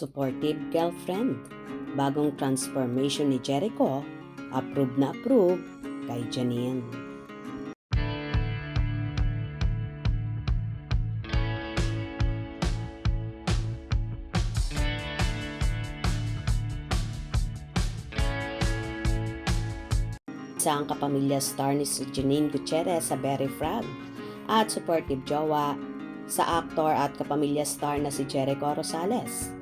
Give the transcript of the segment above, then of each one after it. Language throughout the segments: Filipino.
Supportive girlfriend. Bagong transformation ni Jericho, approve na approve kay Janine. Isang kapamilya star ni si Janine Gutierrez sa Berry Frog at supportive jowa sa aktor at kapamilya star na si Jericho Rosales.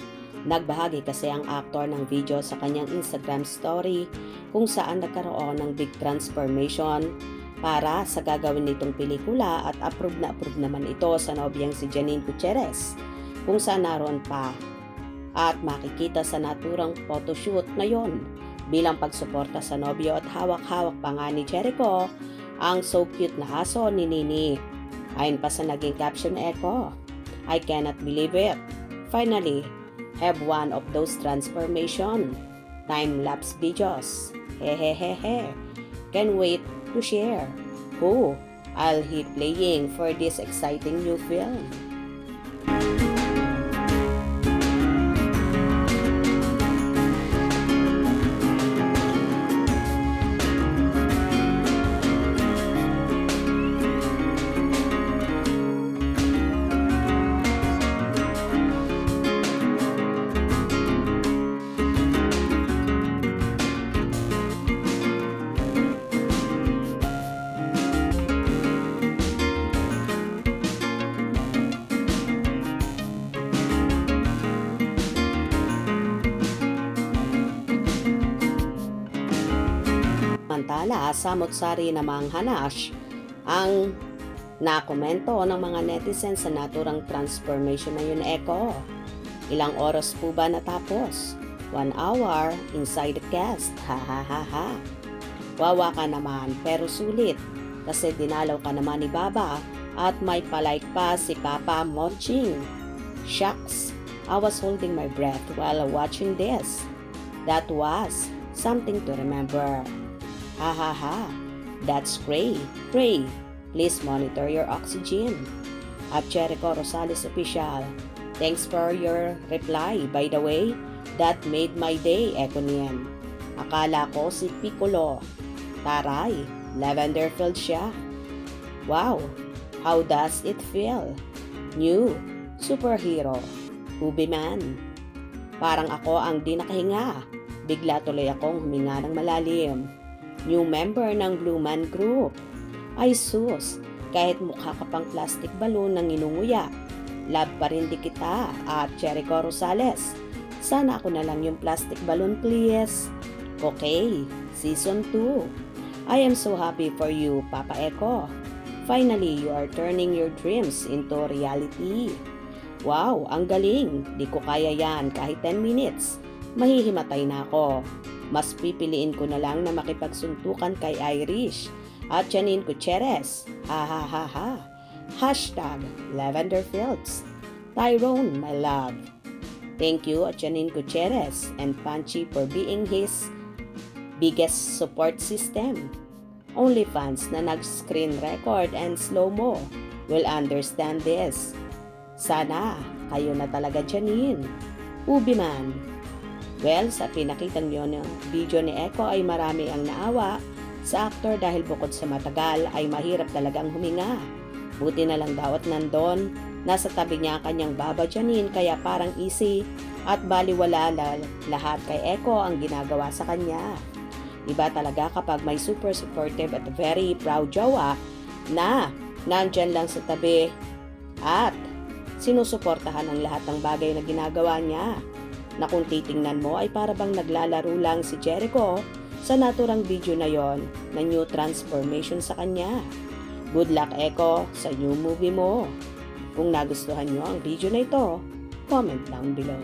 Nagbahagi kasi ang aktor ng video sa kanyang Instagram story kung saan nagkaroon ng big transformation para sa gagawin nitong pelikula at approve naman ito sa nobyang si Janine Gutierrez kung saan naroon pa at makikita sa naturang photoshoot na yon bilang pagsuporta sa nobyo at hawak-hawak pa nga ni Jericho ang so cute na aso ni Nini. Ayon pa sa naging caption Echo, I cannot believe it. Finally, have one of those transformation time-lapse videos. Hehehehe. Can't wait to share. Who I'll hit playing for this exciting new film. Samantala, samot-sari namang hanash ang nakomento ng mga netizens sa naturang transformation na yun Echo. Ilang oras po ba natapos? 1 hour inside the cast. Ha ha ha ha. Wawa ka naman pero sulit kasi dinalaw ka naman ni Baba at may palike pa si Papa Monching. Shucks, I was holding my breath while watching this. That was something to remember. Ha ha ha, that's great. Pray, please monitor your oxygen. At Jericho Rosales Official, thanks for your reply. By the way, that made my day, Echo niyan. Akala ko si Piccolo. Taray, lavender filled siya. Wow, how does it feel? New, superhero, Ubi man. Parang ako ang di nakahinga. Bigla tuloy akong huminga ng malalim. New member ng Blue Man Group. Ay sus, kahit mukha ka pang plastic balloon ng inunguya, love pa rin di kita at Jericho Rosales. Sana ako na lang yung plastic balloon please. Okay, season 2. I am so happy for you, Papa Echo. Finally, you are turning your dreams into reality. Wow, ang galing. Di ko kaya yan kahit 10 minutes. Mahihimatay na ako. Mas pipiliin ko na lang na makipagsuntukan kay Irish at Janine Gutierrez. Ha ha ha ha. Hashtag Lavender Fields. Tyrone, my love. Thank you at Janine Gutierrez and Panchi for being his biggest support system. Only fans na nag-screen record and slow-mo will understand this. Sana kayo na talaga Janine. Ubi man. Well, sa pinakitang nyo ng video ni Echo ay marami ang naawa sa aktor dahil bukod sa matagal ay mahirap talagang huminga. Buti na lang daw at nandun, nasa tabi niya ang kanyang Baba Janine kaya parang easy at baliwala lahat kay Echo ang ginagawa sa kanya. Iba talaga kapag may super supportive at very proud jowa na nandyan lang sa tabi at sinusuportahan ang lahat ng bagay na ginagawa niya. Na kung titingnan mo ay para bang naglalaro lang si Jericho sa naturang video na yon na new transformation sa kanya. Good luck Echo sa new movie mo. Kung nagustuhan nyo ang video na ito, comment down below.